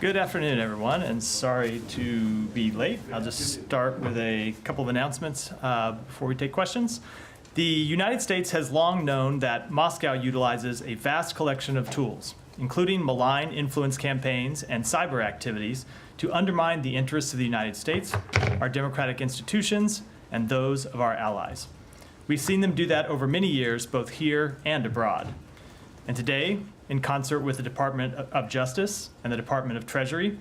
Good afternoon, everyone, and sorry to be late. I'll just start with a couple of announcements before we take questions. The United States has long known that Moscow utilizes a vast collection of tools, including malign influence campaigns and cyber activities, to undermine the interests of the United States, our democratic institutions, and those of our allies. We've seen them do that over many years, both here and abroad. And today, in concert with the Department of Justice and the Department of Treasury,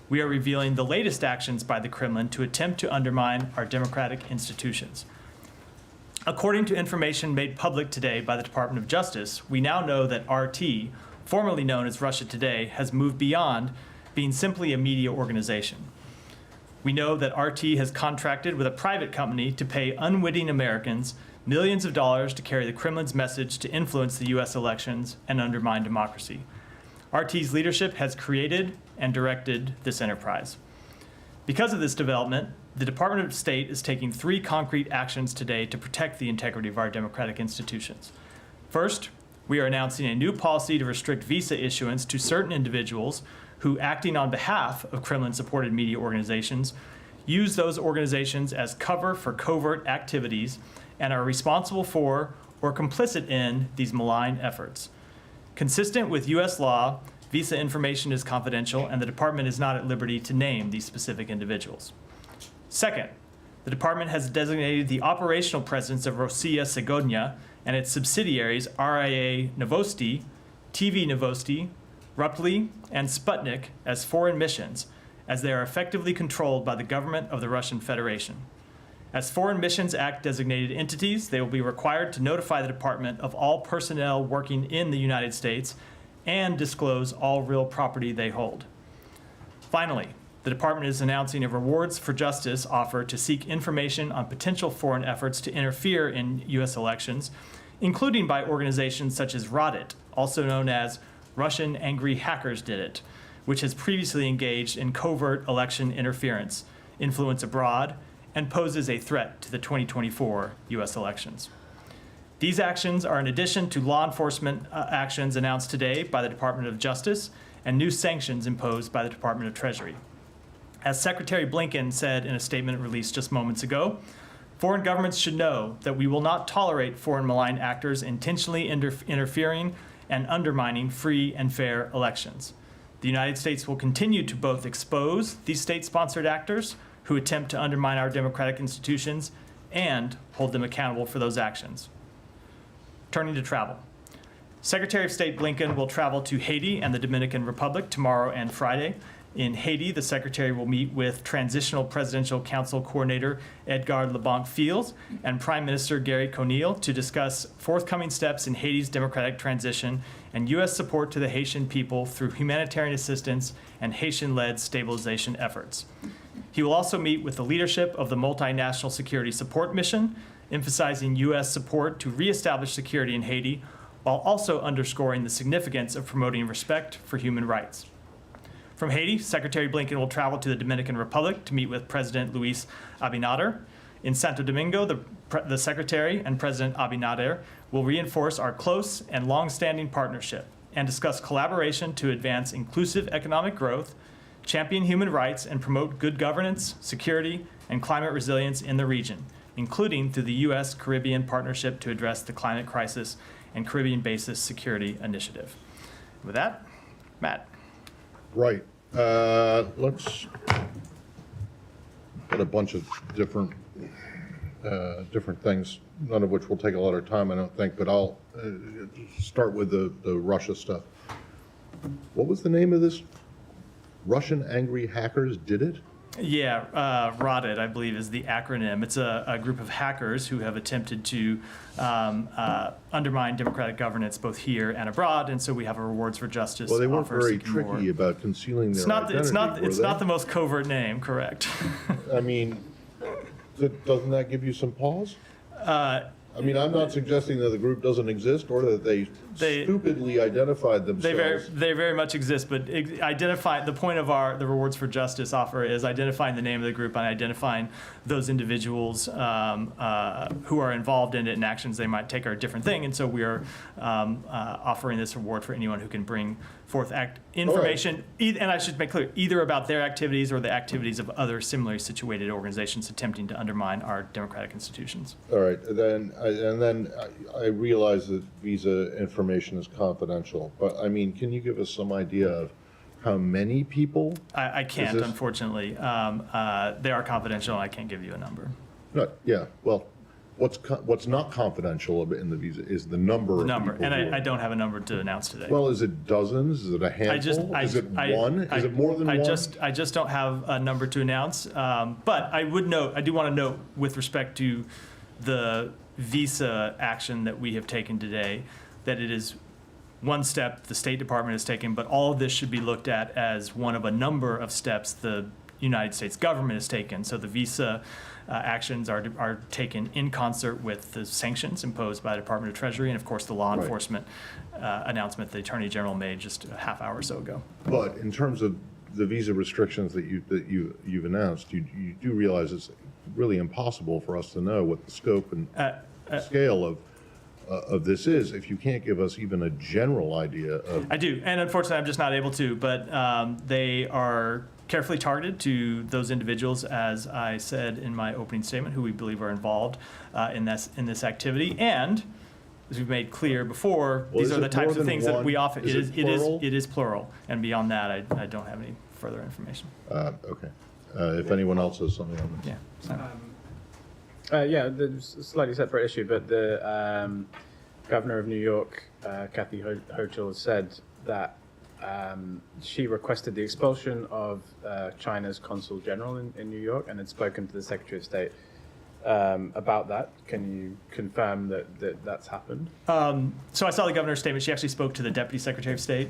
we are revealing the latest actions by the Kremlin to attempt to undermine our democratic institutions. According to information made public today by the Department of Justice, we now know that RT, formerly known as Russia Today, has moved beyond being simply a media organization. We know that RT has contracted with a private company to pay unwitting Americans millions of dollars to carry the Kremlin's message to influence the U.S. elections and undermine democracy. RT's leadership has created and directed this enterprise. Because of this development, the Department of State is taking 3 concrete actions today to protect the integrity of our democratic institutions. First, we are announcing a new policy to restrict visa issuance to certain individuals who, acting on behalf of Kremlin-supported media organizations, use those organizations as cover for covert activities and are responsible for or complicit in these malign efforts. Consistent with U.S. law, visa information is confidential, and the department is not at liberty to name these specific individuals. Second, the department has designated the operational presence of Rossiya Segodnya and its subsidiaries RIA Novosti, TV Novosti, Ruptly, and Sputnik as foreign missions, as they are effectively controlled by the government of the Russian Federation. As Foreign Missions Act designated entities, they will be required to notify the department of all personnel working in the United States and disclose all real property they hold. Finally, the department is announcing a Rewards for Justice offer to seek information on potential foreign efforts to interfere in U.S. elections, including by organizations such as Rodit, also known as Russian Angry Hackers Did It, which has previously engaged in covert election interference, influence abroad, and poses a threat to the 2024 U.S. elections. These actions are in addition to law enforcement actions announced today by the Department of Justice and new sanctions imposed by the Department of Treasury. As Secretary Blinken said in a statement released just moments ago, foreign governments should know that we will not tolerate foreign malign actors intentionally interfering and undermining free and fair elections. The United States will continue to both expose these state-sponsored actors who attempt to undermine our democratic institutions and hold them accountable for those actions. Turning to travel. Secretary of State Blinken will travel to Haiti and the Dominican Republic tomorrow and Friday. In Haiti, the Secretary will meet with Transitional Presidential Council Coordinator Edgar LeBlanc Fields and Prime Minister Gary Conille to discuss forthcoming steps in Haiti's democratic transition and U.S. support to the Haitian people through humanitarian assistance and Haitian-led stabilization efforts. He will also meet with the leadership of the Multinational Security Support Mission, emphasizing U.S. support to reestablish security in Haiti, while also underscoring the significance of promoting respect for human rights. From Haiti, Secretary Blinken will travel to the Dominican Republic to meet with President Luis Abinader. In Santo Domingo, the Secretary and President Abinader will reinforce our close and long-standing partnership and discuss collaboration to advance inclusive economic growth, champion human rights, and promote good governance, security, and climate resilience in the region, including through the U.S. Caribbean Partnership to address the climate crisis and Caribbean Basin Security Initiative. With that, Matt. Right. Let's get a bunch of different things, none of which will take a lot of time, I don't think, but I'll start with the Russia stuff. What was the name of this? Russian Angry Hackers Did It? Yeah, RODIT, I believe, is the acronym. It's a group of hackers who have attempted to undermine democratic governance both here and abroad, and so we have a Rewards for Justice. Well, they weren't very tricky about concealing their identity, It's not the most covert name, correct? I mean, doesn't that give you some pause? I mean, I'm not suggesting that the group doesn't exist or that they stupidly identified themselves. They very much exist, but the point of the Rewards for Justice offer is identifying the name of the group and identifying those individuals who are involved in it, and actions they might take are a different thing. And so we are offering this reward for anyone who can bring forth information, and I should make clear, either about their activities or the activities of other similarly situated organizations attempting to undermine our democratic institutions. All right, I realize that visa information is confidential, but I mean, can you give us some idea of how many people? I can't, this- unfortunately. They are confidential, and I can't give you a number. No, yeah, well, what's not confidential in the visa is the number of Number, people. and who are- I don't have a number to announce today. Well, is it dozens? Is it a handful? Is it one? Is it more than one? I just don't have a number to announce. But I do want to note with respect to the visa action that we have taken today, that it is one step the State Department has taken, but all of this should be looked at as one of a number of steps the United States government has taken. So the visa actions are taken in concert with the sanctions imposed by the Department of Treasury and, of course, the law Right. enforcement announcement the Attorney General made just a half hour or so ago. But in terms of the visa restrictions that you've announced, you do realize it's really impossible for us to know what the scope and scale of this is if you can't give us even a general idea of. I do, and unfortunately, I'm just not able to. But they are carefully targeted to those individuals, as I said in my opening statement, who we believe are involved in this activity. And as we've made clear before, Well, these is are the it types more of than things that we one? often. Is it plural? It is plural, and beyond that, I don't have any further information. Okay. If anyone else has something on this. Yeah. So. Yeah, there's a slightly separate issue, but the governor of New York, Kathy Hochul, has said that she requested the expulsion of China's consul general in New York and had spoken to the Secretary of State about that. Can you confirm that that's happened? So I saw the governor's statement. She actually spoke to the Deputy Secretary of State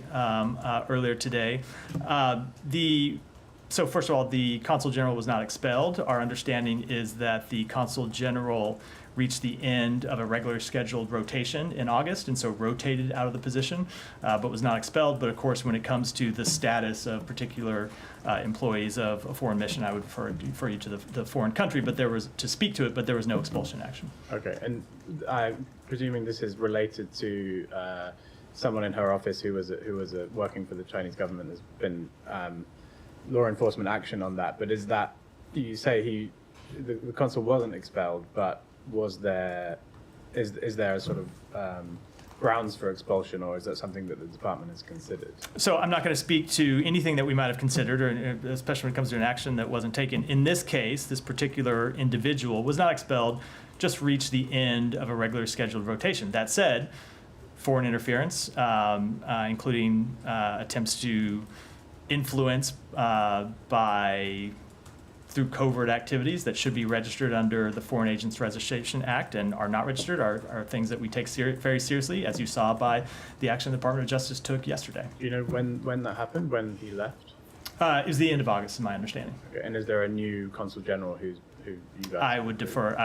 earlier today. So first of all, the Consul General was not expelled. Our understanding is that the Consul General reached the end of a regular scheduled rotation in August, and so rotated out of the position, but was not expelled. But of course, when it comes to the status of particular employees of a foreign mission, I would refer you to the foreign country, but there was to speak to it, but there was no expulsion action. Okay, and I'm presuming this is related to someone in her office who was working for the Chinese government. There's been law enforcement action on that, but is that, you say the consul wasn't expelled, but is there a sort of grounds for expulsion, or is that something that the department has considered? So I'm not going to speak to anything that we might have considered, or especially when it comes to an action that wasn't taken. In this case, this particular individual was not expelled, just reached the end of a regular scheduled rotation. That said, foreign interference, including attempts to influence through covert activities that should be registered under the Foreign Agents Registration Act and are not registered are things that we take very seriously, as you saw by the action the Department of Justice took yesterday. Do you know when that happened, when he left? It was the end of August, in my understanding. Okay, and is there a new consul general who you guys? I would defer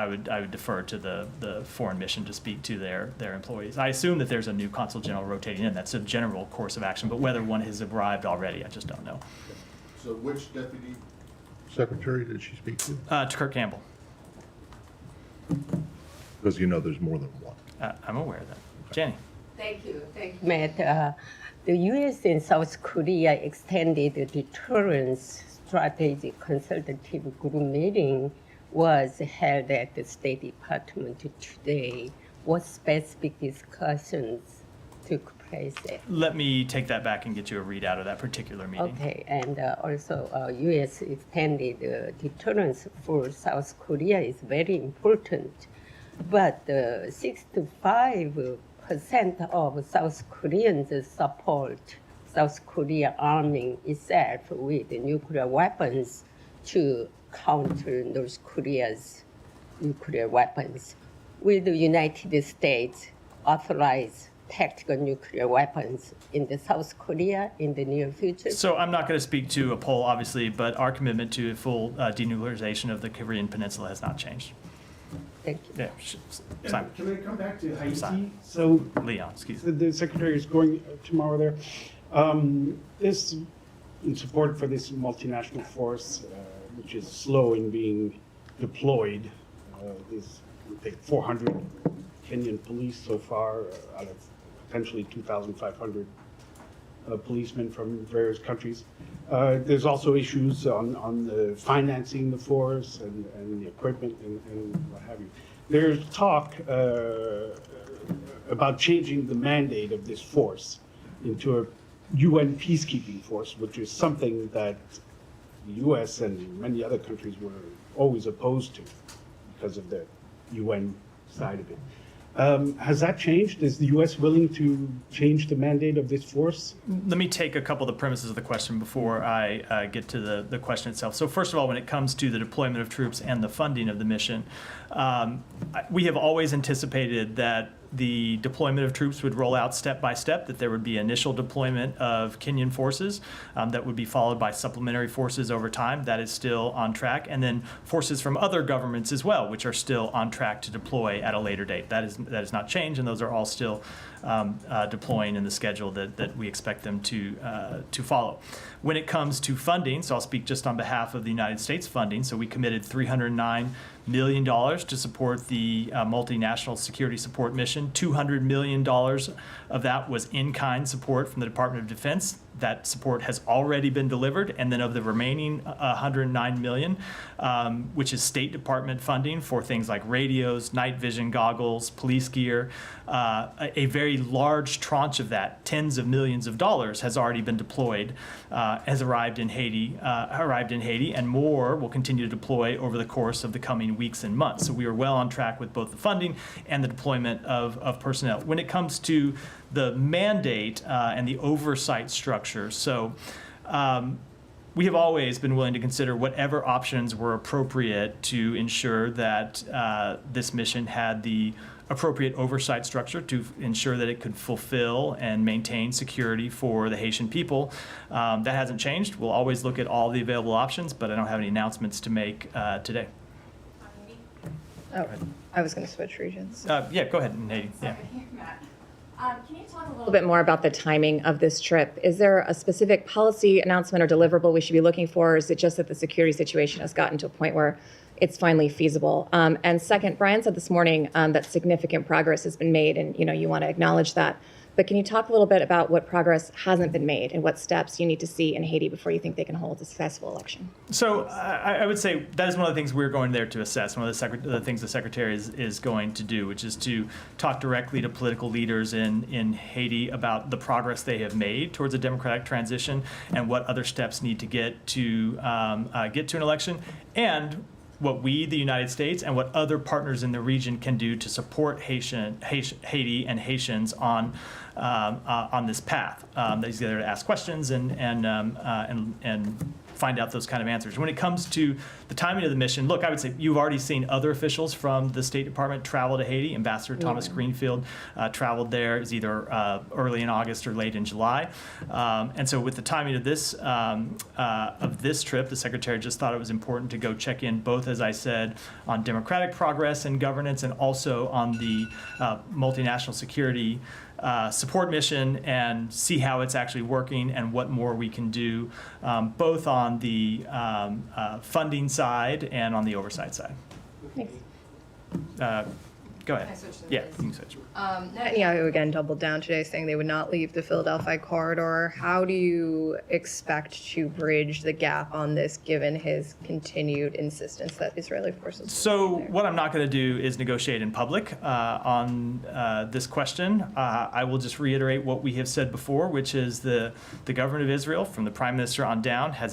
to the foreign mission to speak to their employees. I assume that there's a new consul general rotating in. That's a general course of action, but whether one has arrived already, I just don't know. So which deputy secretary did she speak to? To Kirk Campbell. Because you know there's more than one. I'm aware of that. Jenny. Thank you, Matt. The U.S. and South Korea extended the deterrence strategy consultative group meeting was held at the State Department today. What specific discussions took place there? Let me take that back and get you a readout of that particular meeting. Okay, and also U.S. extended deterrence for South Korea is very important, but 65% of South Koreans support South Korea arming itself with nuclear weapons to counter North Korea's nuclear weapons. Will the United States authorize tactical nuclear weapons in the South Korea in the near future? So I'm not going to speak to a poll, obviously, but our commitment to full denuclearization of the Korean Peninsula has not changed. Thank you. Yeah, Simon. Can I come back to Haiti? Simon. So Leon, excuse me. the secretary is going tomorrow there. This, in support for this multinational force, which is slow in being deployed, this will take 400 Kenyan police so far out of potentially 2,500 policemen from various countries. There's also issues on the financing the force and the equipment and what have you. There's talk about changing the mandate of this force into a UN peacekeeping force, which is something that the US and many other countries were always opposed to because of the UN side of it. Has that changed? Is the US willing to change the mandate of this force? Let me take a couple of the premises of the question before I get to the question itself. So first of all, when it comes to the deployment of troops and the funding of the mission, we have always anticipated that the deployment of troops would roll out step by step, that there would be initial deployment of Kenyan forces that would be followed by supplementary forces over time. That is still on track. And then forces from other governments as well, which are still on track to deploy at a later date. That is not changed, and those are all still deploying in the schedule that we expect them to follow. When it comes to funding, so I'll speak just on behalf of the United States funding. So we committed $309 million to support the multinational security support mission. $200 million of that was in-kind support from the Department of Defense. That support has already been delivered, and then of the remaining $109 million, which is State Department funding for things like radios, night vision goggles, police gear, a very large tranche of that, tens of millions of dollars, has already been deployed, has arrived in Haiti, and more will continue to deploy over the course of the coming weeks and months. So we are well on track with both the funding and the deployment of personnel. When it comes to the mandate and the oversight structure, so we have always been willing to consider whatever options were appropriate to ensure that this mission had the appropriate oversight structure to ensure that it could fulfill and maintain security for the Haitian people. That hasn't changed. We'll always look at all the available options, but I don't have any announcements to make today. Oh, I was going to switch regions. Yeah, go ahead, Haiti. Yeah. Can you talk a little bit more about the timing of this trip? Is there a specific policy announcement or deliverable we should be looking for, or is it just that the security situation has gotten to a point where it's finally feasible? And second, Brian said this morning that significant progress has been made, and you want to acknowledge that. But can you talk a little bit about what progress hasn't been made and what steps you need to see in Haiti before you think they can hold a successful election? So I would say that is one of the things we're going there to assess. One of the things the Secretary is going to do, which is to talk directly to political leaders in Haiti about the progress they have made towards a democratic transition and what other steps need to get to an election, and what we, the United States, and what other partners in the region can do to support Haiti and Haitians on this path. That he's there to ask questions and find out those kind of answers. When it comes to the timing of the mission, look, I would say you've already seen other officials from the State Department travel to Haiti. Ambassador Thomas Greenfield traveled there. Is either early in August or late in July. And so with the timing of this trip, the Secretary just thought it was important to go check in both, as I said, on democratic progress and governance, and also on the multinational security support mission, and see how it's actually working and what more we can do, both on the funding side and on the oversight side. Thanks. Go ahead. Can I switch to Yeah, this? you can switch. Netanyahu again doubled down today, saying they would not leave the Philadelphia corridor. How do you expect to bridge the gap on this, given his continued insistence that Israeli forces? So what I'm not going to do is negotiate in public on this question. I will just reiterate what we have said before, which is the government of Israel, from the Prime Minister on down, have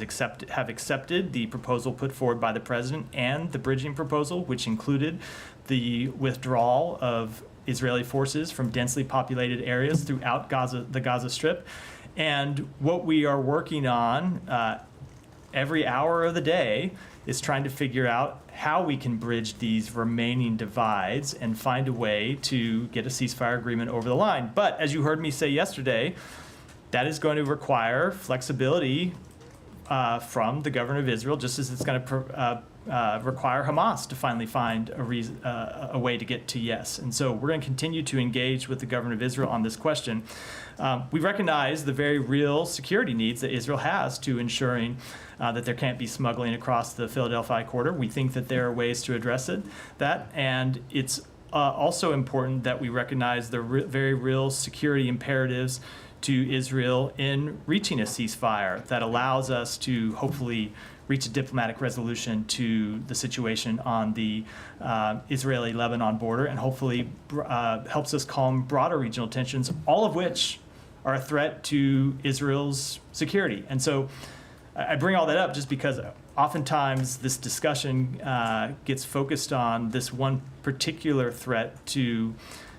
accepted the proposal put forward by the President and the bridging proposal, which included the withdrawal of Israeli forces from densely populated areas throughout the Gaza Strip. And what we are working on every hour of the day is trying to figure out how we can bridge these remaining divides and find a way to get a ceasefire agreement over the line. But as you heard me say yesterday, that is going to require flexibility from the government of Israel, just as it's going to require Hamas to finally find a way to get to yes. And so we're going to continue to engage with the government of Israel on this question. We recognize the very real security needs that Israel has to ensuring that there can't be smuggling across the Philadelphia corridor. We think that there are ways to address that, and it's also important that we recognize the very real security imperatives to Israel in reaching a ceasefire that allows us to hopefully reach a diplomatic resolution to the situation on the Israeli-Lebanon border, and hopefully helps us calm broader regional tensions, all of which are a threat to Israel's security. And so I bring all that up just because oftentimes this discussion gets focused on this one particular threat to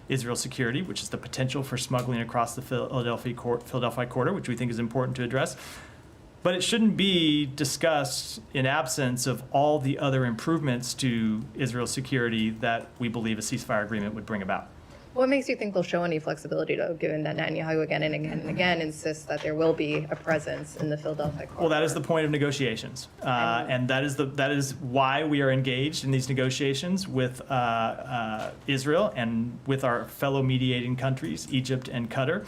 Israel's security, which is the potential for smuggling across the Philadelphia corridor, which we think is important to address. But it shouldn't be discussed in absence of all the other improvements to Israel's security that we believe a ceasefire agreement would bring about. What makes you think they'll show any flexibility, though, given that Netanyahu again and again and again insists that there will be a presence in the Philadelphia corridor? Well, that is the point of negotiations, and that is why we are engaged in these negotiations with Israel and with our fellow mediating countries, Egypt and Qatar.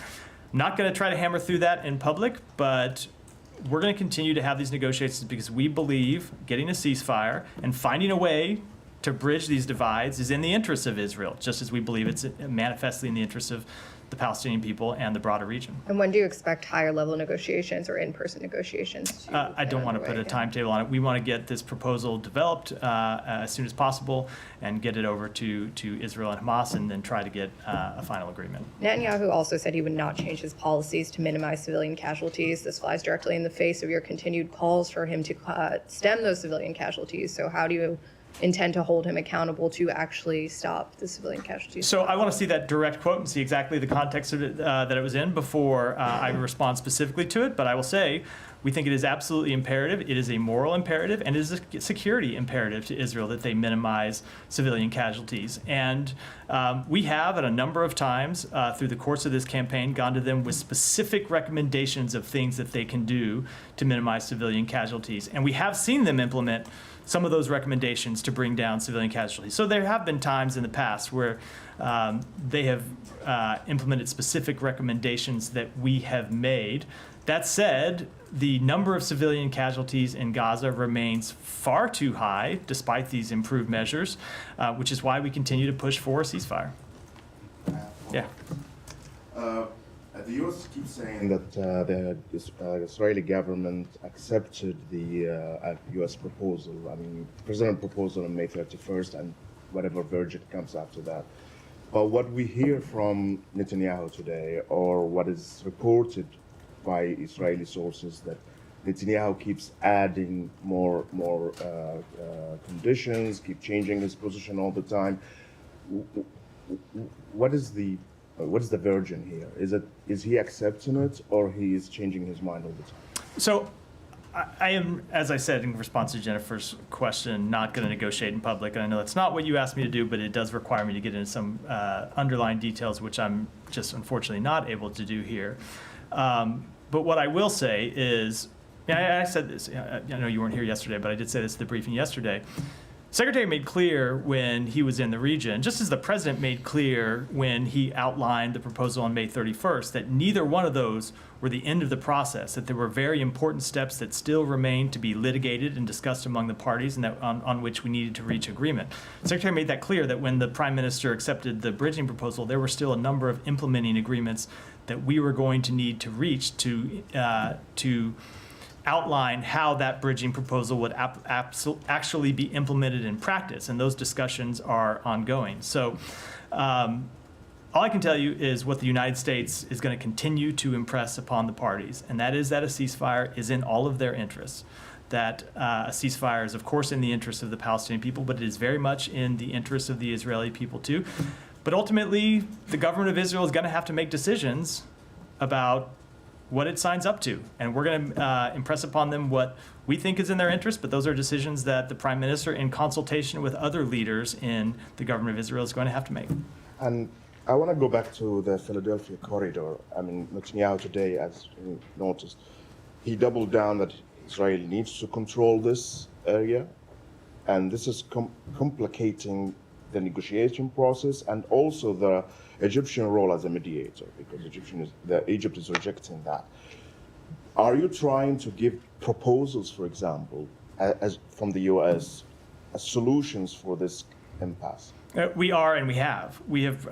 Not going to try to hammer through that in public, but we're going to continue to have these negotiations because we believe getting a ceasefire and finding a way to bridge these divides is in the interests of Israel, just as we believe it's manifestly in the interests of the Palestinian people and the broader region. And when do you expect higher level negotiations or in-person negotiations? I don't want to put a timetable on it. We want to get this proposal developed as soon as possible and get it over to Israel and Hamas, and then try to get a final agreement. Netanyahu also said he would not change his policies to minimize civilian casualties. This flies directly in the face of your continued calls for him to stem those civilian casualties. So how do you intend to hold him accountable to actually stop the civilian casualties? So I want to see that direct quote and see exactly the context of it, that it was in before I respond specifically to it. But I will say we think it is absolutely imperative. It is a moral imperative, and it is a security imperative to Israel that they minimize civilian casualties. And we have, at a number of times through the course of this campaign, gone to them with specific recommendations of things that they can do to minimize civilian casualties. And we have seen them implement some of those recommendations to bring down civilian casualties. So there have been times in the past where they have implemented specific recommendations that we have made. That said, the number of civilian casualties in Gaza remains far too high despite these improved measures, which is why we continue to push for a ceasefire. Yeah. The U.S. keeps saying that the Israeli government accepted the U.S. proposal, President proposal on May 31st, and whatever verdict comes after that. But what we hear from Netanyahu today, or what is reported by Israeli sources, that Netanyahu keeps adding more conditions, keep changing his position all the time. What is the version here? Is he accepting it, or he is changing his mind all the time? So I am, as I said in response to Jennifer's question, not going to negotiate in public. And I know that's not what you asked me to do, but it does require me to get into some underlying details, which I'm just unfortunately not able to do here. But what I will say is, I said this, I know you weren't here yesterday, but I did say this at the briefing yesterday. Secretary made clear when he was in the region, just as the president made clear when he outlined the proposal on May 31st, that neither one of those were the end of the process, that there were very important steps that still remained to be litigated and discussed among the parties, and that on which we needed to reach agreement. The Secretary made that clear, that when the Prime Minister accepted the bridging proposal, there were still a number of implementing agreements that we were going to need to reach to outline how that bridging proposal would actually be implemented in practice, and those discussions are ongoing. So all I can tell you is what the United States is going to continue to impress upon the parties, and that is that a ceasefire is in all of their interests, that a ceasefire is, of course, in the interest of the Palestinian people, but it is very much in the interest of the Israeli people too. But ultimately, the government of Israel is going to have to make decisions about what it signs up to. And we're going to impress upon them what we think is in their interest, but those are decisions that the Prime Minister, in consultation with other leaders in the government of Israel, is going to have to make. And I want to go back to the Philadelphia corridor. Netanyahu today, as you noticed, he doubled down that Israel needs to control this area, and this is complicating the negotiation process and also the Egyptian role as a mediator, because Egypt is rejecting that. Are you trying to give proposals, for example, as from the U.S., as solutions for this impasse? We are, and we have. We have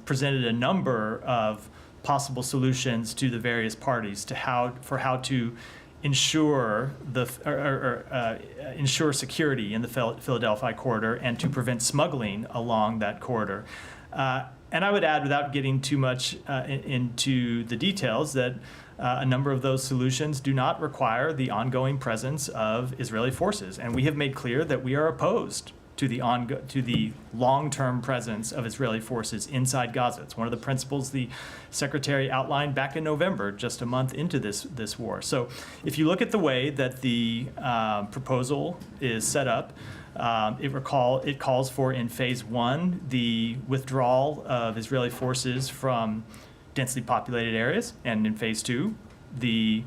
presented a number of possible solutions to the various parties to how to ensure ensure security in the Philadelphia corridor and to prevent smuggling along that corridor. And I would add, without getting too much into the details, that a number of those solutions do not require the ongoing presence of Israeli forces. And we have made clear that we are opposed to the long-term presence of Israeli forces inside Gaza. It's one of the principles the Secretary outlined back in November, just a month into this war. So if you look at the way that the proposal is set up, it calls for, in phase one, the withdrawal of Israeli forces from densely populated areas, and in phase two, the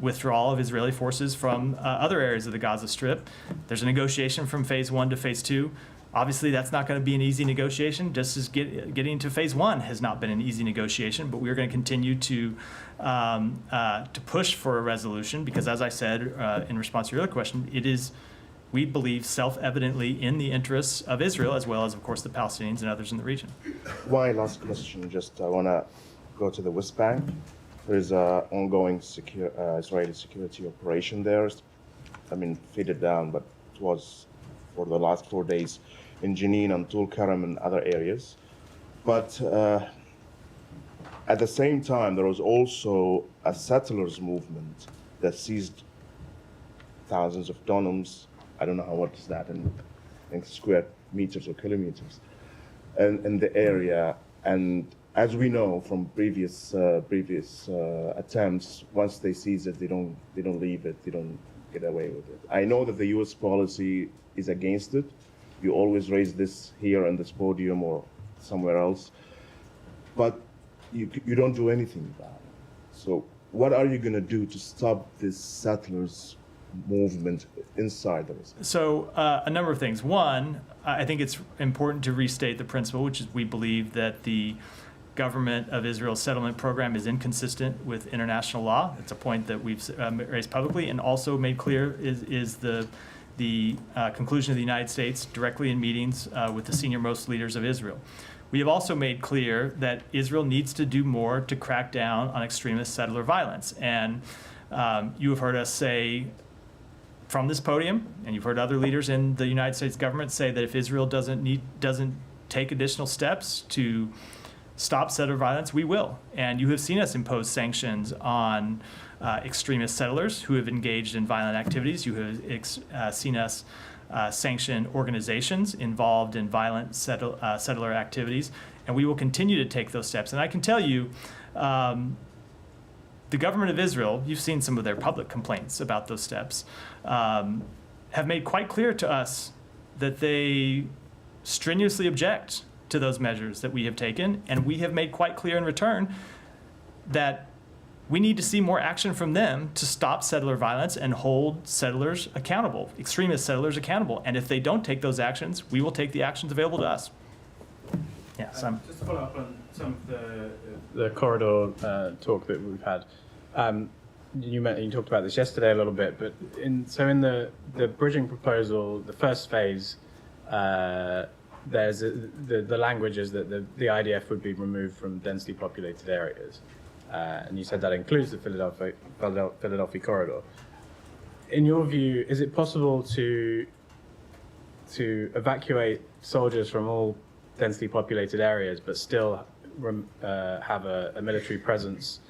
withdrawal of Israeli forces from other areas of the Gaza Strip. There's a negotiation from phase one to phase two. Obviously, that's not going to be an easy negotiation, just as getting to phase one has not been an easy negotiation, but we're going to continue to push for a resolution because, as I said in response to your other question, it is, we believe, self-evidently in the interests of Israel, as well as, of course, the Palestinians and others in the region. One last question, I want to go to the West Bank. There is an ongoing Israeli security operation there. Faded down, but it was for the last 4 days in Jenin and Tul Karam and other areas. But at the same time, there was also a settlers movement that seized thousands of dunams. I don't know what is that in square meters or kilometers, in the area. And as we know from previous attempts, once they seize it, they don't leave it. They don't get away with it. I know that the U.S. policy is against it. You always raise this here on this podium or somewhere else, but you don't do anything about it. So what are you going to do to stop this settlers movement inside of us? So a number of things. One, I think it's important to restate the principle, which is we believe that the government of Israel's settlement program is inconsistent with international law. It's a point that we've raised publicly and also made clear is the conclusion of the United States directly in meetings with the senior-most leaders of Israel. We have also made clear that Israel needs to do more to crack down on extremist settler violence. And you have heard us say from this podium, and you've heard other leaders in the United States government say that if Israel doesn't take additional steps to stop settler violence, we will. And you have seen us impose sanctions on extremist settlers who have engaged in violent activities. You have seen us sanction organizations involved in violent settler activities, and we will continue to take those steps. And I can tell you, the government of Israel, you've seen some of their public complaints about those steps, have made quite clear to us that they strenuously object to those measures that we have taken, and we have made quite clear in return that we need to see more action from them to stop settler violence and hold settlers accountable, extremist settlers accountable. And if they don't take those actions, we will take the actions available to us. Yeah, so just to follow up on some of the corridor talk that we've had. You talked about this yesterday a little bit, but in the bridging proposal, the first phase, there's the language is that the IDF would be removed from densely populated areas, and you said that includes the Philadelphia corridor. In your view, is it possible to evacuate soldiers from all densely populated areas, but still have a military presence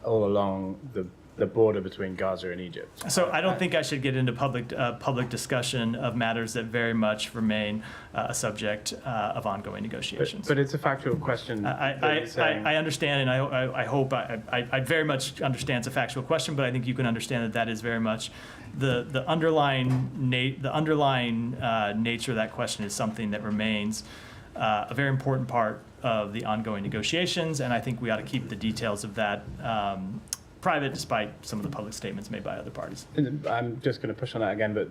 all along the border between Gaza and Egypt? So I don't think I should get into public discussion of matters that very much remain a subject of ongoing negotiations. But it's a factual question. I understand, and I hope I very much understand it's a factual question, but I think you can understand that is very much the underlying nature of that question is something that remains a very important part of the ongoing negotiations, and I think we ought to keep the details of that private, despite some of the public statements made by other parties. I'm just going to push on that again, but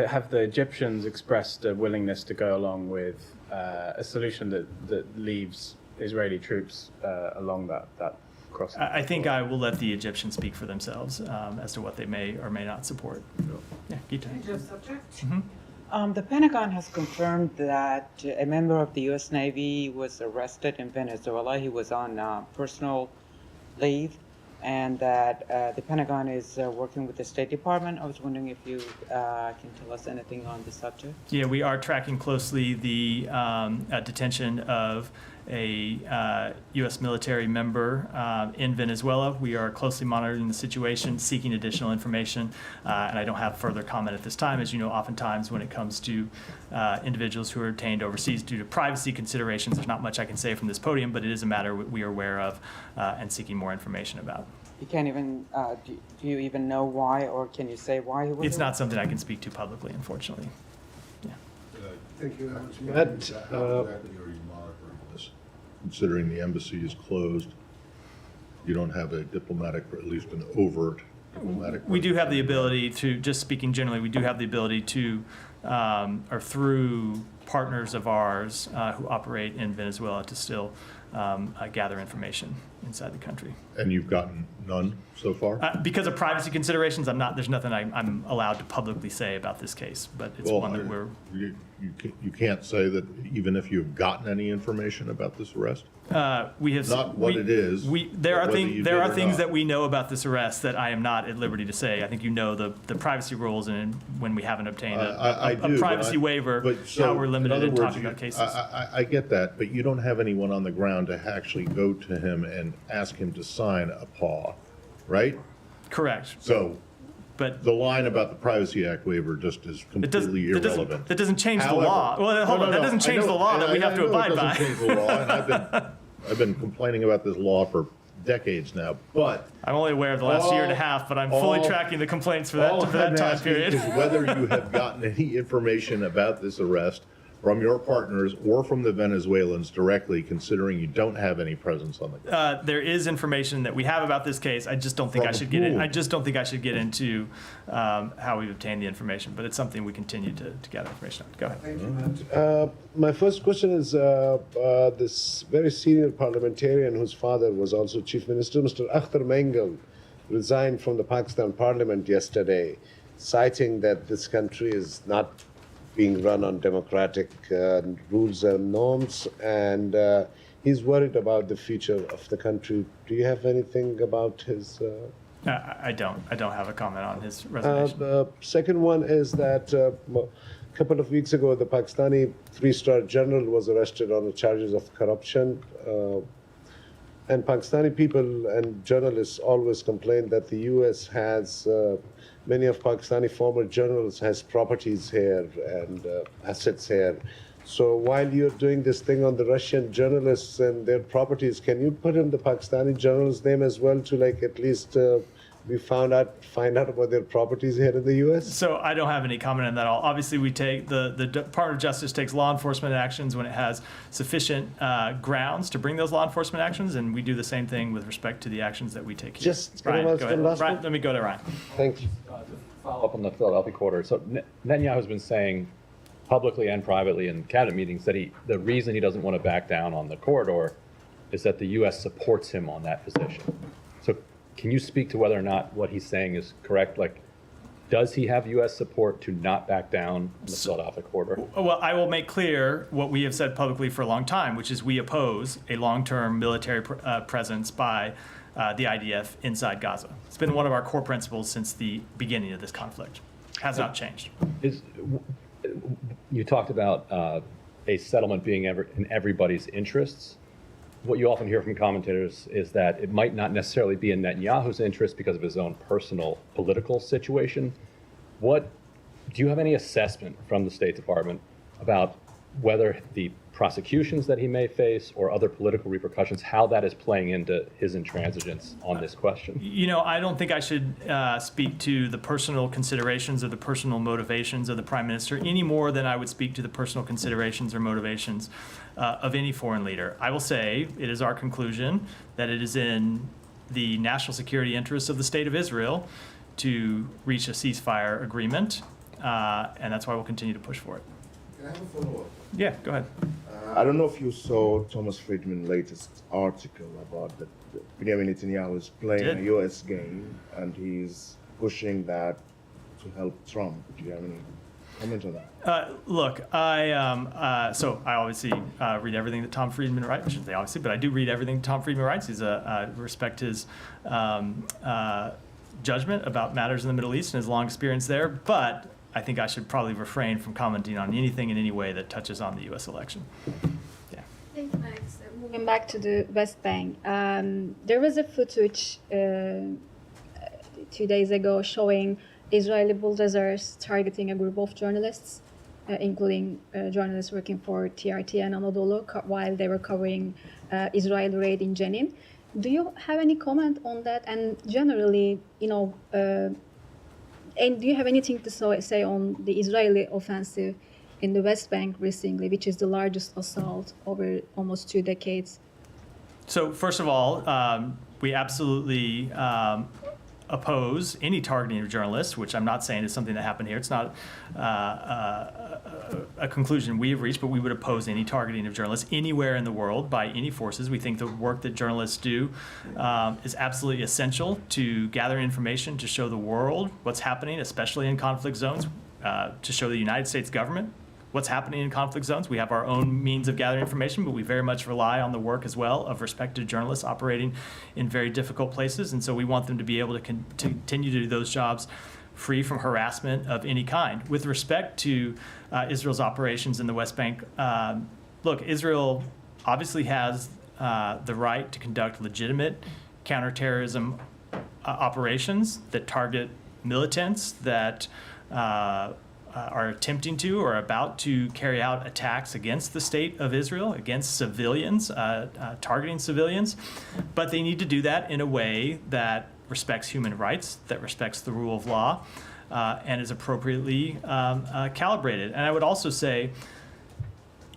have the Egyptians expressed a willingness to go along with a solution that leaves Israeli troops along that crossing? I think I will let the Egyptians speak for themselves as to what they may or may not support. Yeah, Gita. Change of subject. Mhm. The Pentagon has confirmed that a member of the U.S. Navy was arrested in Venezuela. He was on personal leave, and that the Pentagon is working with the State Department. I was wondering if you can tell us anything on the subject. Yeah, we are tracking closely the detention of a U.S. military member in Venezuela. We are closely monitoring the situation, seeking additional information, and I don't have further comment at this time. As you know, oftentimes when it comes to individuals who are detained overseas due to privacy considerations, there's not much I can say from this podium, but it is a matter we are aware of and seeking more information about. You can't even, do you even know why, or can you say why he was It's not something I can speak to publicly, unfortunately. Thank you. Matt, Exactly are you monitoring this? Considering the embassy is closed, you don't have a diplomatic, or at least an overt diplomatic. We do have the ability to, just speaking generally, we do have the ability to, or through partners of ours who operate in Venezuela to still gather information inside the country. And you've gotten none so far? Because of privacy considerations, there's nothing I'm allowed to publicly say about this case, but it's one that we're. You can't say that even if you've gotten any information about this arrest? We have Not what it is, There but are whether you there did are or things not. that we know about this arrest that I am not at liberty to say. I think you know the privacy rules, and when we haven't obtained I a do, but privacy waiver, but so, how we're limited other in words, talking about cases. I get that, but you don't have anyone on the ground to actually go to him and ask him to sign a PAW, right? Correct, So but the line about the Privacy Act waiver just is it doesn't, completely irrelevant. that doesn't change the However- law. Well, hold No, on, no, that no, doesn't I change the know- law and that we I have to know it abide doesn't by. change the law, and I've been complaining about this law for decades now, but I'm only aware of the last year and a half, but I'm fully all- tracking the complaints for all that I'm time asking period. is whether you have gotten any information about this arrest from your partners or from the Venezuelans directly, considering you don't have any presence on the ground. There is information that we have about this case. I just don't think I From should get in. whom? I just don't think I should get into how we've obtained the information, but it's something we continue to gather information on. Go ahead. My first question is this very senior parliamentarian whose father was also chief minister, Mr. Akhtar Mengal, resigned from the Pakistan parliament yesterday, citing that this country is not being run on democratic rules and norms, and he's worried about the future of the country. Do you have anything about his? I don't have a comment on his resignation. The second one is that a couple of weeks ago, the Pakistani three-star general was arrested on the charges of corruption. And Pakistani people and journalists always complain that the U.S. has, many of Pakistani former generals has properties here and assets here. So while you're doing this thing on the Russian journalists and their properties, can you put in the Pakistani general's name as well to like at least find out about their properties here in the U.S.? So I don't have any comment on that at all. Obviously, we take the Department of Justice takes law enforcement actions when it has sufficient grounds to bring those law enforcement actions, and we do the same thing with respect to the actions that we take here. Just can I Ryan, ask go one ahead. last Ryan, one? let me go to Ryan. Thank you. Follow up on the Philadelphia corridor. So Netanyahu's been saying publicly and privately in cabinet meetings that the reason he doesn't want to back down on the corridor is that the U.S. supports him on that position. So can you speak to whether or not what he's saying is correct? Like, does he have U.S. support to not back down on the Philadelphia corridor? Well, I will make clear what we have said publicly for a long time, which is we oppose a long-term military presence by the IDF inside Gaza. It's been one of our core principles since the beginning of this conflict. Has not changed. You talked about a settlement being in everybody's interests. What you often hear from commentators is that it might not necessarily be in Netanyahu's interest because of his own personal political situation. Do you have any assessment from the State Department about whether the prosecutions that he may face or other political repercussions, how that is playing into his intransigence on this question? You know, I don't think I should speak to the personal considerations or the personal motivations of the Prime Minister any more than I would speak to the personal considerations or motivations of any foreign leader. I will say it is our conclusion that it is in the national security interests of the State of Israel to reach a ceasefire agreement, and that's why we'll continue to push for it. Can I have a follow-up? Yeah, go ahead. I don't know if you saw Thomas Friedman's latest article about that Benjamin Netanyahu is playing Did. a U.S. game and he's pushing that to help Trump. Do you have any comment on that? Look, so I obviously read everything that Tom Friedman writes. I shouldn't say obviously, but I do read everything Tom Friedman writes. I respect his judgment about matters in the Middle East and his long experience there. But I think I should probably refrain from commenting on anything in any way that touches on the U.S. election. Yeah. Thanks, Max. Moving back to the West Bank, there was a footage 2 days ago showing Israeli bulldozers targeting a group of journalists, including journalists working for TRT and Anadolu, while they were covering Israeli raid in Jenin. Do you have any comment on that? And generally, and do you have anything to say on the Israeli offensive in the West Bank recently, which is the largest assault over almost 2 decades? So first of all, we absolutely oppose any targeting of journalists, which I'm not saying is something that happened here. It's not a conclusion we have reached, but we would oppose any targeting of journalists anywhere in the world by any forces. We think the work that journalists do is absolutely essential to gather information, to show the world what's happening, especially in conflict zones, to show the United States government what's happening in conflict zones. We have our own means of gathering information, but we very much rely on the work as well of respected journalists operating in very difficult places. And so we want them to be able to continue to do those jobs free from harassment of any kind. With respect to Israel's operations in the West Bank, look, Israel obviously has the right to conduct legitimate counterterrorism operations that target militants that are attempting to or about to carry out attacks against the state of Israel, against civilians, targeting civilians. But they need to do that in a way that respects human rights, that respects the rule of law, and is appropriately calibrated. And I would also say,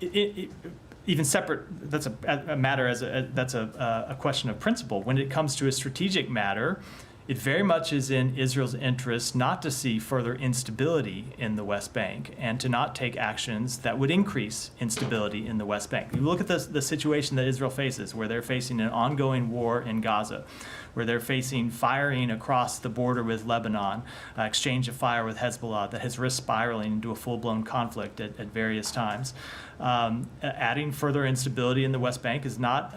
even separate, that's a matter that's a question of principle. When it comes to a strategic matter, it very much is in Israel's interest not to see further instability in the West Bank and to not take actions that would increase instability in the West Bank. You look at the situation that Israel faces, where they're facing an ongoing war in Gaza, where they're facing firing across the border with Lebanon, exchange of fire with Hezbollah that has risked spiraling into a full-blown conflict at various times. Adding further instability in the West Bank is not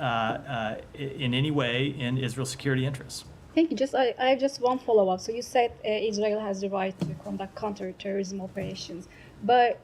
in any way in Israel's security interests. Thank you. I have just one follow-up. So you said Israel has the right to conduct counter-terrorism operations, but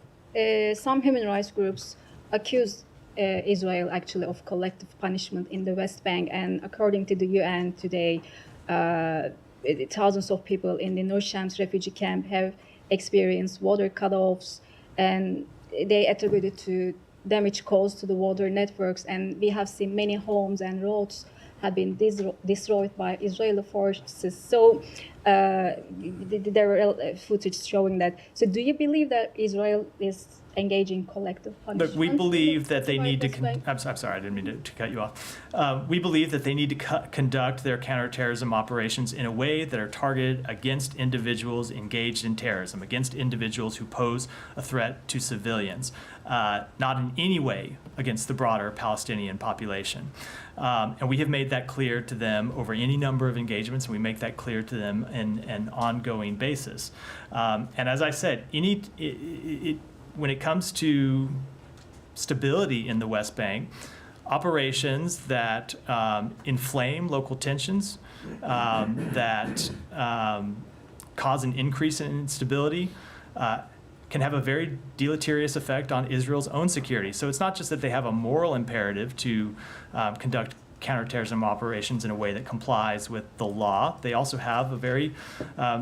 some human rights groups accuse Israel actually of collective punishment in the West Bank. And according to the UN today, thousands of people in the Nur Shams refugee camp have experienced water cutoffs, and they attribute it to damage caused to the water networks. And we have seen many homes and roads have been destroyed by Israeli forces. So there were footage showing that. So do you believe that Israel is engaging collective punishment? Look, we believe that they need to. I'm sorry, I didn't mean to cut you off. We believe that they need to conduct their counterterrorism operations in a way that are targeted against individuals engaged in terrorism, against individuals who pose a threat to civilians, not in any way against the broader Palestinian population. And we have made that clear to them over any number of engagements, and we make that clear to them in an ongoing basis. And as I said, when it comes to stability in the West Bank, operations that inflame local tensions, that cause an increase in instability, can have a very deleterious effect on Israel's own security. So it's not just that they have a moral imperative to conduct counterterrorism operations in a way that complies with the law. They also have a very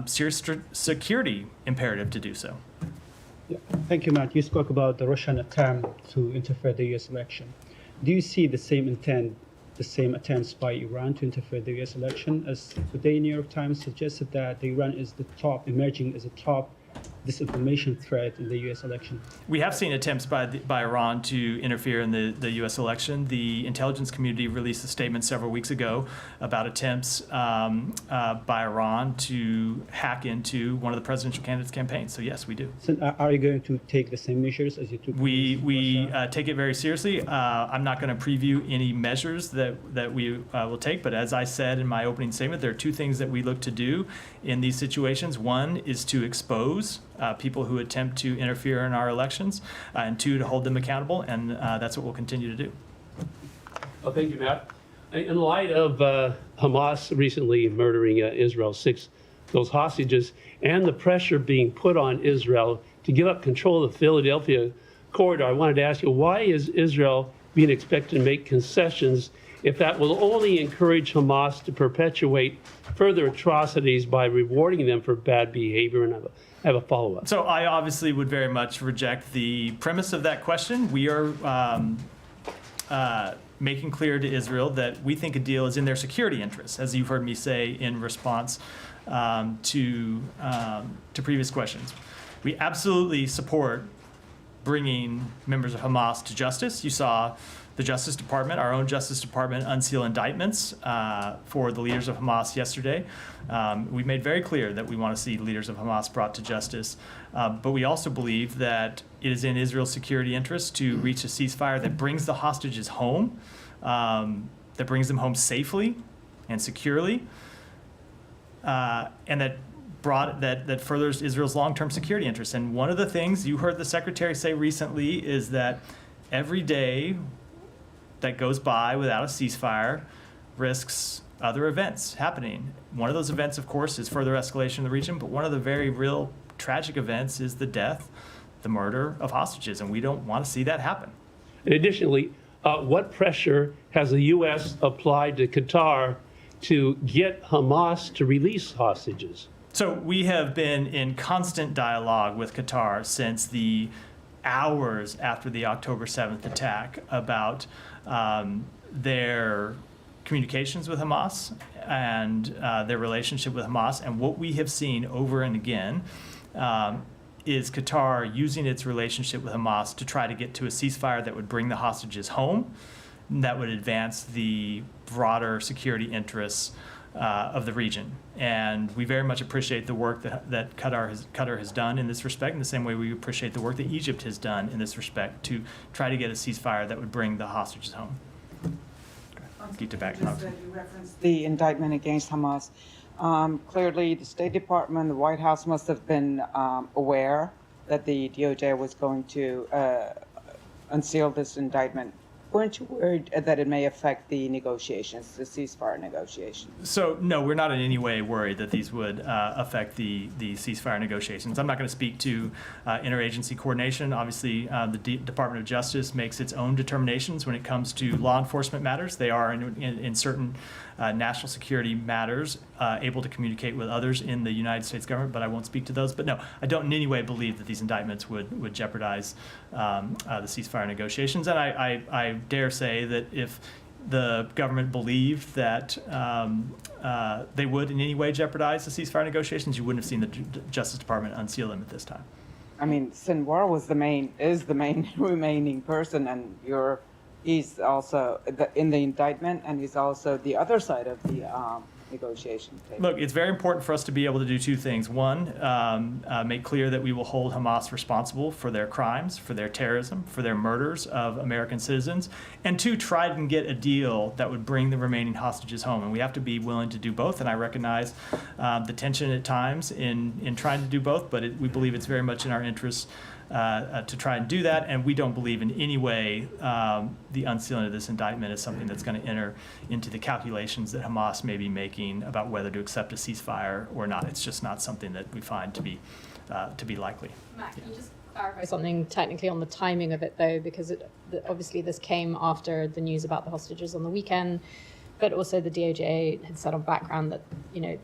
serious security imperative to do so. Yeah. Thank you, Matt. You spoke about the Russian attempt to interfere the U.S. election. Do you see the same intent, the same attempts by Iran to interfere the U.S. election? As today, New York Times suggested that Iran is emerging as a top disinformation threat in the U.S. election. We have seen attempts by Iran to interfere in the U.S. election. The intelligence community released a statement several weeks ago about attempts by Iran to hack into one of the presidential candidates' campaigns. So yes, we do. So are you going to take the same measures as you took? We take it very seriously. I'm not going to preview any measures that we will take, but as I said in my opening statement, there are two things that we look to do in these situations. One is to expose people who attempt to interfere in our elections, and two, to hold them accountable, and that's what we'll continue to do. Oh, thank you, Matt. In light of Hamas recently murdering Israel, those hostages, and the pressure being put on Israel to give up control of the Philadelphia corridor, I wanted to ask you, why is Israel being expected to make concessions if that will only encourage Hamas to perpetuate further atrocities by rewarding them for bad behavior? And I have a follow-up. So I obviously would very much reject the premise of that question. We are making clear to Israel that we think a deal is in their security interests, as you've heard me say in response to previous questions. We absolutely support bringing members of Hamas to justice. You saw the Justice Department, our own Justice Department, unseal indictments for the leaders of Hamas yesterday. We made very clear that we want to see leaders of Hamas brought to justice. But we also believe that it is in Israel's security interest to reach a ceasefire that brings the hostages home, that brings them home safely and securely, and that furthers Israel's long-term security interests. And one of the things you heard the Secretary say recently is that every day that goes by without a ceasefire risks other events happening. One of those events, of course, is further escalation in the region, but one of the very real tragic events is the death, the murder of hostages, and we don't want to see that happen. And additionally, what pressure has the U.S. applied to Qatar to get Hamas to release hostages? So we have been in constant dialogue with Qatar since the hours after the October 7th attack about their communications with Hamas and their relationship with Hamas. And what we have seen over and again is Qatar using its relationship with Hamas to try to get to a ceasefire that would bring the hostages home, that would advance the broader security interests of the region. And we very much appreciate the work that Qatar has done in this respect, in the same way we appreciate the work that Egypt has done in this respect to try to get a ceasefire that would bring the hostages home. You referenced the indictment against Hamas. Clearly, the State Department, the White House must have been aware that the DOJ was going to unseal this indictment. Weren't you worried that it may affect the negotiations, the ceasefire negotiations? So, no, we're not in any way worried that these would affect the ceasefire negotiations. I'm not going to speak to interagency coordination. Obviously, the Department of Justice makes its own determinations when it comes to law enforcement matters. They are, in certain national security matters, able to communicate with others in the United States government, but I won't speak to those. But no, I don't in any way believe that these indictments would jeopardize the ceasefire negotiations. And I dare say that if the government believed that they would in any way jeopardize the ceasefire negotiations, you wouldn't have seen the Justice Department unseal them at this time. I mean, Sinwar is the main remaining person, and he's also in the indictment, and he's also the other side of the negotiation table. Look, it's very important for us to be able to do two things. One, make clear that we will hold Hamas responsible for their crimes, for their terrorism, for their murders of American citizens. And two, try and get a deal that would bring the remaining hostages home. And we have to be willing to do both. And I recognize the tension at times in trying to do both, but we believe it's very much in our interest to try and do that, and we don't believe in any way the unsealing of this indictment is something that's going to enter into the calculations that Hamas may be making about whether to accept a ceasefire or not. It's just not something that we find to be likely. Matt, can you just clarify something technically on the timing of it, though, because obviously this came after the news about the hostages on the weekend, but also the DOJ had said on background that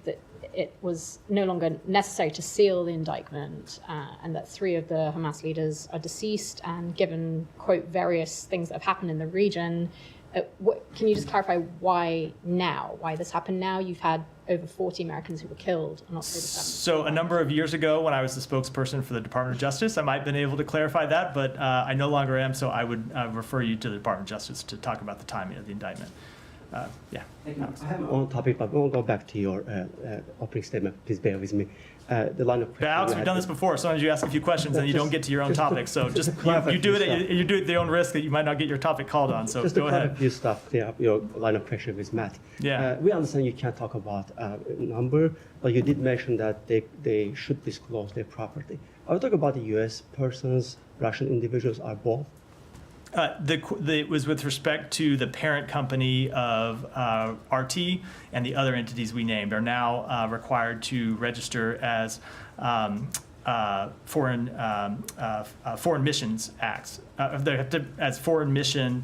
that it was no longer necessary to seal the indictment, and that 3 of the Hamas leaders are deceased, and given, quote, various things that have happened in the region, can you just clarify why now? Why this happened now? You've had over 40 Americans who were killed on October 7th. So a number of years ago, when I was the spokesperson for the Department of Justice, I might have been able to clarify that, but I no longer am, so I would refer you to the Department of Justice to talk about the timing of the indictment. Yeah. Thank you. I have one topic, but we'll go back to your opening statement. Please bear with me. The line of Yeah, questioning Alex, you we've had- done this before. Sometimes you ask a few questions and you don't get to your own topic. So just clarify you do it yourself. you do it at your own risk that you might not get your topic called on. So Just go to clarify ahead. a few stuff, clear up your line of question with Matt. Yeah. We understand you can't talk about number, but you did mention that they should disclose their property. Are we talking about the U.S. persons, Russian individuals, or both? It was with respect to the parent company of RT, and the other entities we named are now required to register as foreign missions acts. They have to as foreign mission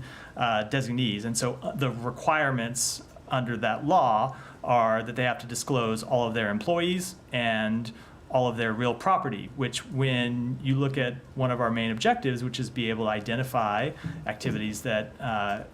designees, and so the requirements under that law are that they have to disclose all of their employees and all of their real property, which when you look at one of our main objectives, which is be able to identify activities that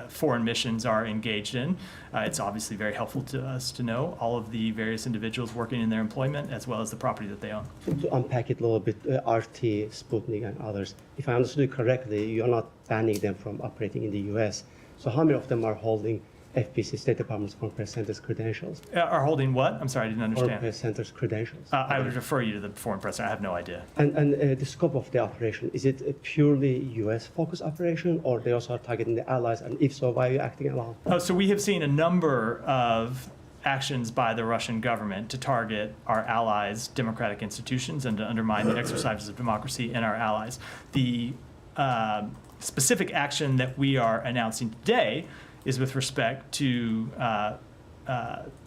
foreign missions are engaged in, it's obviously very helpful to us to know all of the various individuals working in their employment as well as the property that they own. So to unpack it a little bit, RT, Sputnik, and others, if I understood you correctly, you're not banning them from operating in the U.S. So how many of them are holding FPC, State Department's Foreign Press Center's credentials? Are holding what? I'm sorry, I didn't Foreign understand. Press Center's credentials. I would refer you to the foreign press. I have no idea. And the scope of the operation, is it a purely U.S.-focused operation, or they also are targeting the allies? And if so, why are you acting alone? Oh, so we have seen a number of actions by the Russian government to target our allies' democratic institutions and to undermine the exercises of democracy in our allies. The specific action that we are announcing today is with respect to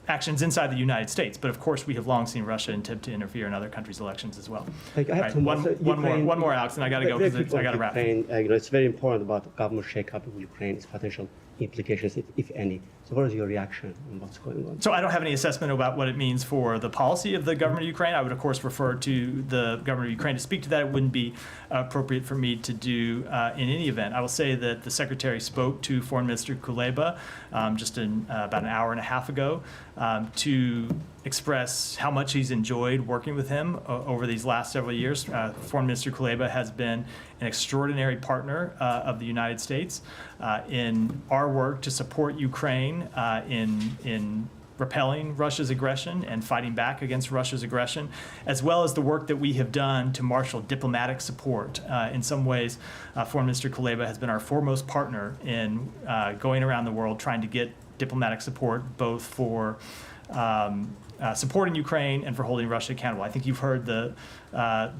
actions inside the United States. But of course, we have long seen Russia attempt to interfere in other countries' elections as well. Like, I have All right, two more. one more, Alex, and I got to go because I got to wrap. Ukraine, it's very important about government shakeup in Ukraine, its potential implications, if any. So what is your reaction on what's going on? So I don't have any assessment about what it means for the policy of the government of Ukraine. I would, of course, refer to the government of Ukraine to speak to that. It wouldn't be appropriate for me to do in any event. I will say that the Secretary spoke to Foreign Minister Kuleba just about an hour and a half ago to express how much he's enjoyed working with him over these last several years. Foreign Minister Kuleba has been an extraordinary partner of the United States in our work to support Ukraine in repelling Russia's aggression and fighting back against Russia's aggression, as well as the work that we have done to marshal diplomatic support. In some ways, Foreign Minister Kuleba has been our foremost partner in going around the world trying to get diplomatic support, both for supporting Ukraine and for holding Russia accountable. I think you've heard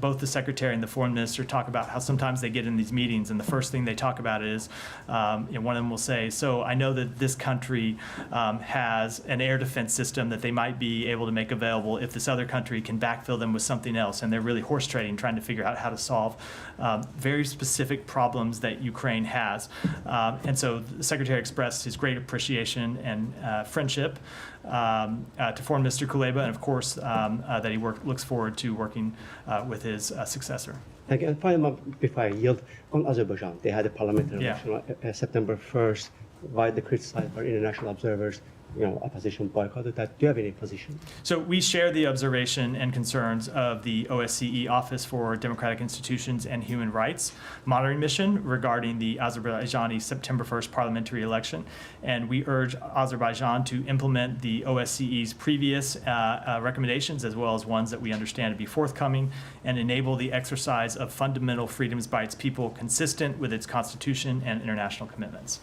both the Secretary and the Foreign Minister talk about how sometimes they get in these meetings and the first thing they talk about is, one of them will say, so I know that this country has an air defense system that they might be able to make available if this other country can backfill them with something else. And they're really horse trading, trying to figure out how to solve very specific problems that Ukraine has. And so the Secretary expressed his great appreciation and friendship to Foreign Minister Kuleba, and of course that he looks forward to working with his successor. And finally, before I yield, on Azerbaijan, they had a parliamentary election on September 1st, widely criticized by international observers. Opposition boycotted that. Do you have any position? So we share the observation and concerns of the OSCE Office for Democratic Institutions and Human Rights monitoring mission regarding the Azerbaijani September 1st parliamentary election. And we urge Azerbaijan to implement the OSCE's previous recommendations, as well as ones that we understand to be forthcoming, and enable the exercise of fundamental freedoms by its people consistent with its constitution and international commitments.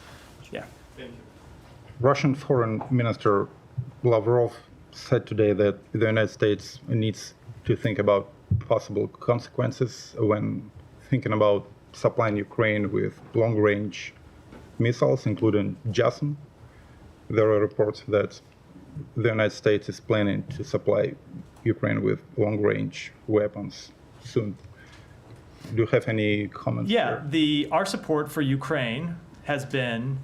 Yeah. Thank you. Russian Foreign Minister Lavrov said today that the United States needs to think about possible consequences when thinking about supplying Ukraine with long-range missiles, including JASM. There are reports that the United States is planning to supply Ukraine with long-range weapons soon. Do you have any comments? Yeah, our support for Ukraine has been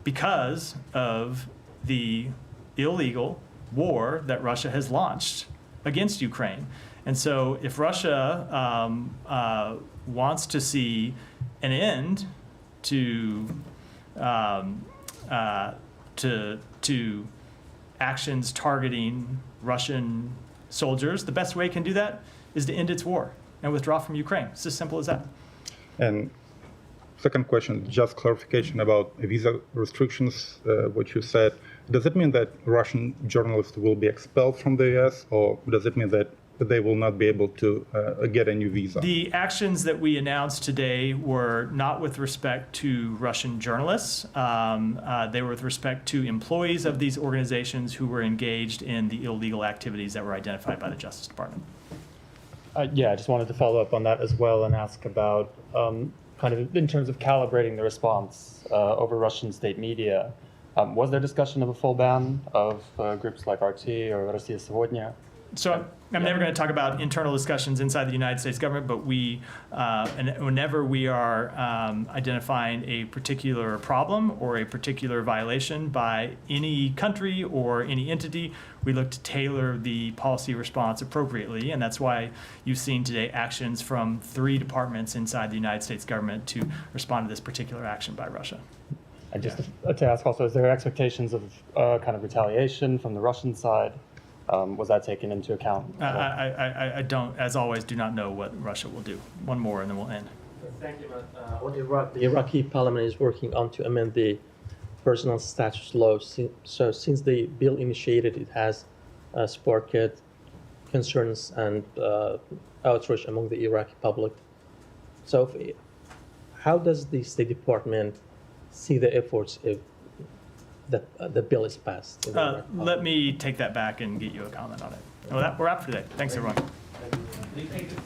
because of the illegal war that Russia has launched against Ukraine. And so if Russia wants to see an end to actions targeting Russian soldiers, the best way it can do that is to end its war and withdraw from Ukraine. It's as simple as that. And second question, just clarification about visa restrictions, what you said. Does it mean that Russian journalists will be expelled from the US, or does it mean that they will not be able to get a new visa? The actions that we announced today were not with respect to Russian journalists. They were with respect to employees of these organizations who were engaged in the illegal activities that were identified by the Justice Department. Yeah, I just wanted to follow up on that as well and ask about kind of in terms of calibrating the response over Russian state media. Was there discussion of a full ban of groups like RT or Россия сегодня? So I'm never going to talk about internal discussions inside the United States government, but and whenever we are identifying a particular problem or a particular violation by any country or any entity, we look to tailor the policy response appropriately. And that's why you've seen today actions from 3 departments inside the United States government to respond to this particular action by Russia. And just to ask also, is there expectations of kind of retaliation from the Russian side? Was that taken into account? I don't, as always, do not know what Russia will do. One more and then we'll end. Thank you. On Iraq, the Iraqi parliament is working on to amend the personal status law. So since the bill initiated, it has sparked concerns and outrage among the Iraqi public. So how does the State Department see the efforts if the bill is passed? Let me take that back and get you a comment on it. Well, we're out for today. Thanks, everyone. Thank you.